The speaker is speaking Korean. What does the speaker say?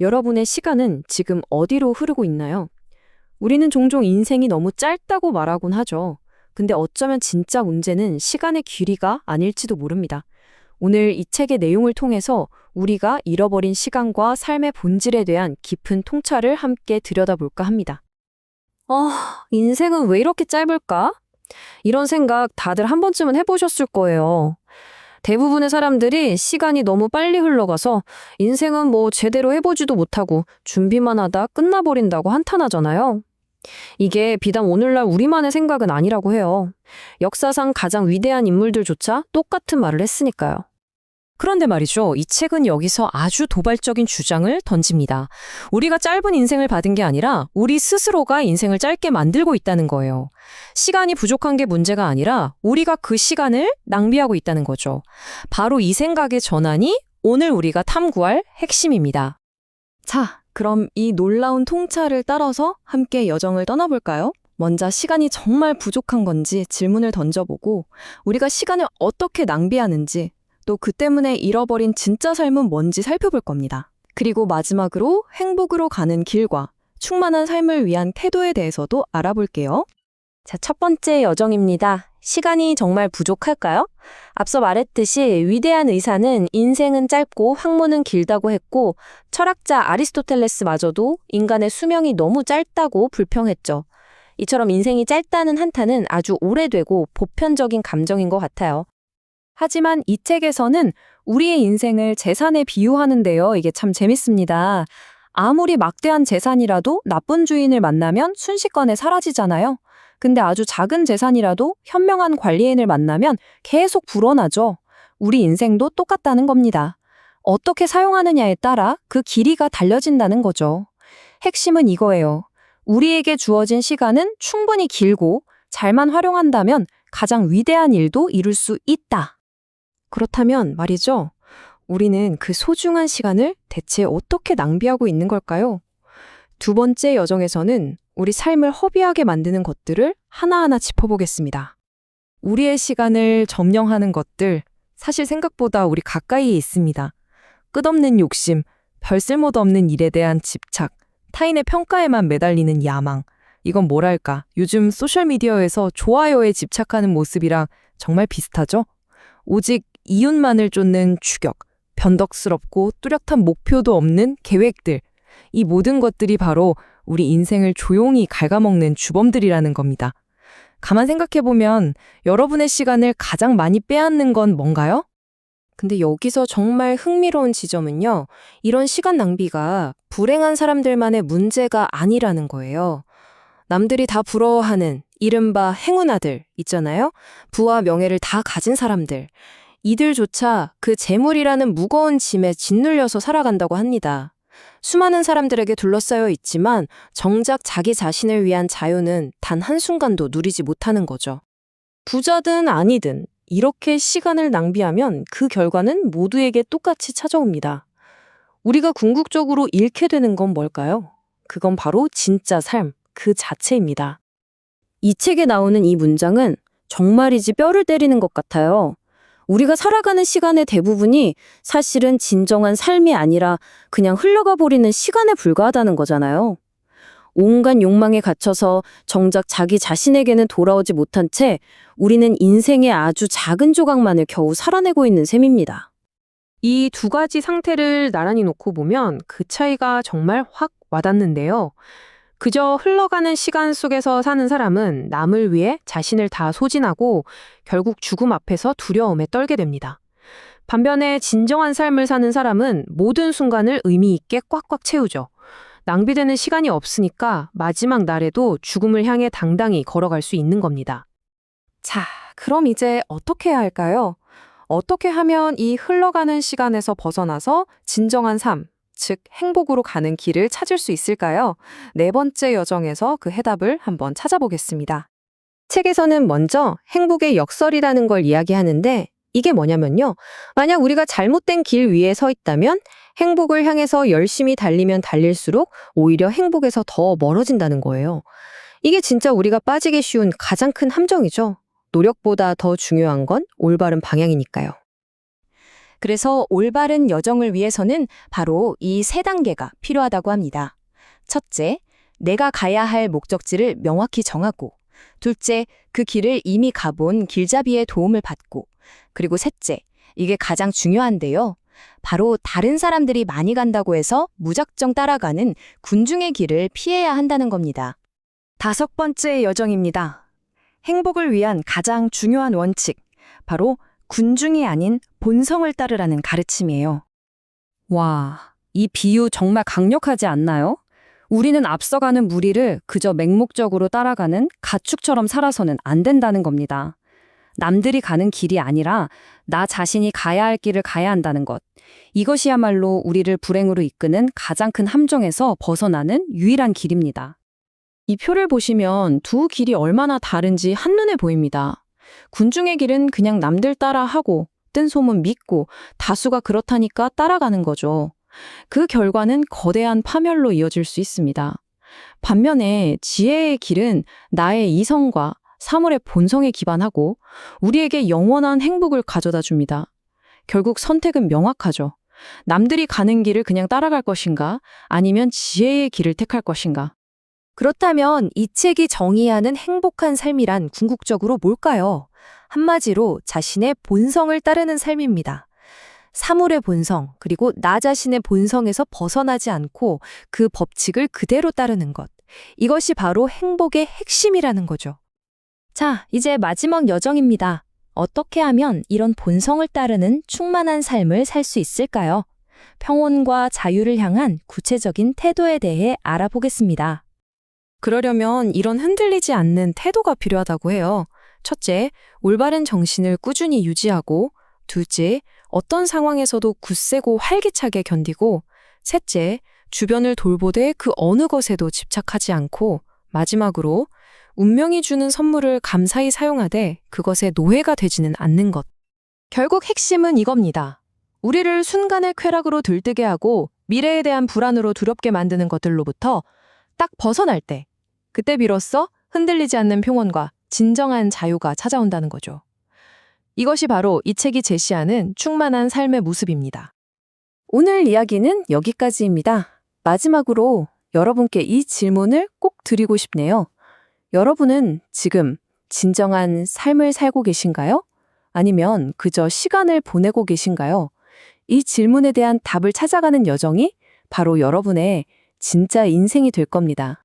여러분의 시간은 지금 어디로 흐르고 있나요? 우리는 종종 인생이 너무 짧다고 말하곤 하죠. 근데 어쩌면 진짜 문제는 시간의 길이가 아닐지도 모릅니다. 오늘 이 책의 내용을 통해서 우리가 잃어버린 시간과 삶의 본질에 대한 깊은 통찰을 함께 들여다볼까 합니다. 인생은 왜 이렇게 짧을까? 이런 생각 다들 한 번쯤은 해보셨을 거예요. 대부분의 사람들이 시간이 너무 빨리 흘러가서 인생은 뭐 제대로 해보지도 못하고 준비만 하다 끝나버린다고 한탄하잖아요. 이게 비단 오늘날 우리만의 생각은 아니라고 해요. 역사상 가장 위대한 인물들조차 똑같은 말을 했으니까요. 그런데 말이죠. 이 책은 여기서 아주 도발적인 주장을 던집니다. 우리가 짧은 인생을 받은 게 아니라 우리 스스로가 인생을 짧게 만들고 있다는 거예요. 시간이 부족한 게 문제가 아니라 우리가 그 시간을 낭비하고 있다는 거죠. 바로 이 생각의 전환이 오늘 우리가 탐구할 핵심입니다. 자, 그럼 이 놀라운 통찰을 따라서 함께 여정을 떠나볼까요? 먼저 시간이 정말 부족한 건지 질문을 던져보고 우리가 시간을 어떻게 낭비하는지 또 그 때문에 잃어버린 진짜 삶은 뭔지 살펴볼 겁니다. 그리고 마지막으로 행복으로 가는 길과 충만한 삶을 위한 태도에 대해서도 알아볼게요. 자, 첫 번째 여정입니다. 시간이 정말 부족할까요? 앞서 말했듯이 위대한 의사는 인생은 짧고 학문은 길다고 했고 철학자 아리스토텔레스마저도 인간의 수명이 너무 짧다고 불평했죠. 이처럼 인생이 짧다는 한탄은 아주 오래되고 보편적인 감정인 것 같아요. 하지만 이 책에서는 우리의 인생을 재산에 비유하는데요. 이게 참 재밌습니다. 아무리 막대한 재산이라도 나쁜 주인을 만나면 순식간에 사라지잖아요. 근데 아주 작은 재산이라도 현명한 관리인을 만나면 계속 불어나죠. 우리 인생도 똑같다는 겁니다. 어떻게 사용하느냐에 따라 그 길이가 달려진다는 거죠. 핵심은 이거예요. 우리에게 주어진 시간은 충분히 길고 잘만 활용한다면 가장 위대한 일도 이룰 수 있다. 그렇다면 말이죠. 우리는 그 소중한 시간을 대체 어떻게 낭비하고 있는 걸까요? 두 번째 여정에서는 우리 삶을 허비하게 만드는 것들을 하나하나 짚어보겠습니다. 우리의 시간을 점령하는 것들, 사실 생각보다 우리 가까이에 있습니다. 끝없는 욕심, 별 쓸모도 없는 일에 대한 집착, 타인의 평가에만 매달리는 야망. 이건 뭐랄까, 요즘 소셜미디어에서 좋아요에 집착하는 모습이랑 정말 비슷하죠? 오직 이윤만을 쫓는 추격, 변덕스럽고 뚜렷한 목표도 없는 계획들. 이 모든 것들이 바로 우리 인생을 조용히 갉아먹는 주범들이라는 겁니다. 가만 생각해보면 여러분의 시간을 가장 많이 빼앗는 건 뭔가요? 근데 여기서 정말 흥미로운 지점은요. 이런 시간 낭비가 불행한 사람들만의 문제가 아니라는 거예요. 남들이 다 부러워하는 이른바 행운아들 있잖아요. 부와 명예를 다 가진 사람들. 이들조차 그 재물이라는 무거운 짐에 짓눌려서 살아간다고 합니다. 수많은 사람들에게 둘러싸여 있지만 정작 자기 자신을 위한 자유는 단 한순간도 누리지 못하는 거죠. 부자든 아니든 이렇게 시간을 낭비하면 그 결과는 모두에게 똑같이 찾아옵니다. 우리가 궁극적으로 잃게 되는 건 뭘까요? 그건 바로 진짜 삶, 그 자체입니다. 이 책에 나오는 이 문장은 정말이지 뼈를 때리는 것 같아요. 우리가 살아가는 시간의 대부분이 사실은 진정한 삶이 아니라 그냥 흘러가 버리는 시간에 불과하다는 거잖아요. 온갖 욕망에 갇혀서 정작 자기 자신에게는 돌아오지 못한 채 우리는 인생의 아주 작은 조각만을 겨우 살아내고 있는 셈입니다. 이 두 가지 상태를 나란히 놓고 보면 그 차이가 정말 확 와닿는데요. 그저 흘러가는 시간 속에서 사는 사람은 남을 위해 자신을 다 소진하고 결국 죽음 앞에서 두려움에 떨게 됩니다. 반면에 진정한 삶을 사는 사람은 모든 순간을 의미 있게 꽉꽉 채우죠. 낭비되는 시간이 없으니까 마지막 날에도 죽음을 향해 당당히 걸어갈 수 있는 겁니다. 자, 그럼 이제 어떻게 해야 할까요? 어떻게 하면 이 흘러가는 시간에서 벗어나서 진정한 삶, 즉 행복으로 가는 길을 찾을 수 있을까요? 네 번째 여정에서 그 해답을 한번 찾아보겠습니다. 책에서는 먼저 행복의 역설이라는 걸 이야기하는데 이게 뭐냐면요. 만약 우리가 잘못된 길 위에 서 있다면 행복을 향해서 열심히 달리면 달릴수록 오히려 행복에서 더 멀어진다는 거예요. 이게 진짜 우리가 빠지기 쉬운 가장 큰 함정이죠. 노력보다 더 중요한 건 올바른 방향이니까요. 그래서 올바른 여정을 위해서는 바로 이 세 단계가 필요하다고 합니다. 첫째, 내가 가야 할 목적지를 명확히 정하고, 둘째, 그 길을 이미 가본 길잡이의 도움을 받고, 그리고 셋째, 이게 가장 중요한데요. 바로 다른 사람들이 많이 간다고 해서 무작정 따라가는 군중의 길을 피해야 한다는 겁니다. 다섯 번째 여정입니다. 행복을 위한 가장 중요한 원칙, 바로 군중이 아닌 본성을 따르라는 가르침이에요. 와, 이 비유 정말 강력하지 않나요? 우리는 앞서가는 무리를 그저 맹목적으로 따라가는 가축처럼 살아서는 안 된다는 겁니다. 남들이 가는 길이 아니라 나 자신이 가야 할 길을 가야 한다는 것. 이것이야말로 우리를 불행으로 이끄는 가장 큰 함정에서 벗어나는 유일한 길입니다. 이 표를 보시면 두 길이 얼마나 다른지 한눈에 보입니다. 군중의 길은 그냥 남들 따라 하고 뜬 소문 믿고 다수가 그렇다니까 따라가는 거죠. 그 결과는 거대한 파멸로 이어질 수 있습니다. 반면에 지혜의 길은 나의 이성과 사물의 본성에 기반하고 우리에게 영원한 행복을 가져다 줍니다. 결국 선택은 명확하죠. 남들이 가는 길을 그냥 따라갈 것인가, 아니면 지혜의 길을 택할 것인가. 그렇다면 이 책이 정의하는 행복한 삶이란 궁극적으로 뭘까요? 한마디로 자신의 본성을 따르는 삶입니다. 사물의 본성, 그리고 나 자신의 본성에서 벗어나지 않고 그 법칙을 그대로 따르는 것. 이것이 바로 행복의 핵심이라는 거죠. 자, 이제 마지막 여정입니다. 어떻게 하면 이런 본성을 따르는 충만한 삶을 살 수 있을까요? 평온과 자유를 향한 구체적인 태도에 대해 알아보겠습니다. 그러려면 이런 흔들리지 않는 태도가 필요하다고 해요. 첫째, 올바른 정신을 꾸준히 유지하고, 둘째, 어떤 상황에서도 굳세고 활기차게 견디고, 셋째, 주변을 돌보되 그 어느 것에도 집착하지 않고, 마지막으로 운명이 주는 선물을 감사히 사용하되 그것에 노예가 되지는 않는 것. 결국 핵심은 이겁니다. 우리를 순간의 쾌락으로 들뜨게 하고 미래에 대한 불안으로 두렵게 만드는 것들로부터 딱 벗어날 때, 그때 비로소 흔들리지 않는 평온과 진정한 자유가 찾아온다는 거죠. 이것이 바로 이 책이 제시하는 충만한 삶의 모습입니다. 오늘 이야기는 여기까지입니다. 마지막으로 여러분께 이 질문을 꼭 드리고 싶네요. 여러분은 지금 진정한 삶을 살고 계신가요? 아니면 그저 시간을 보내고 계신가요? 이 질문에 대한 답을 찾아가는 여정이 바로 여러분의 진짜 인생이 될 겁니다.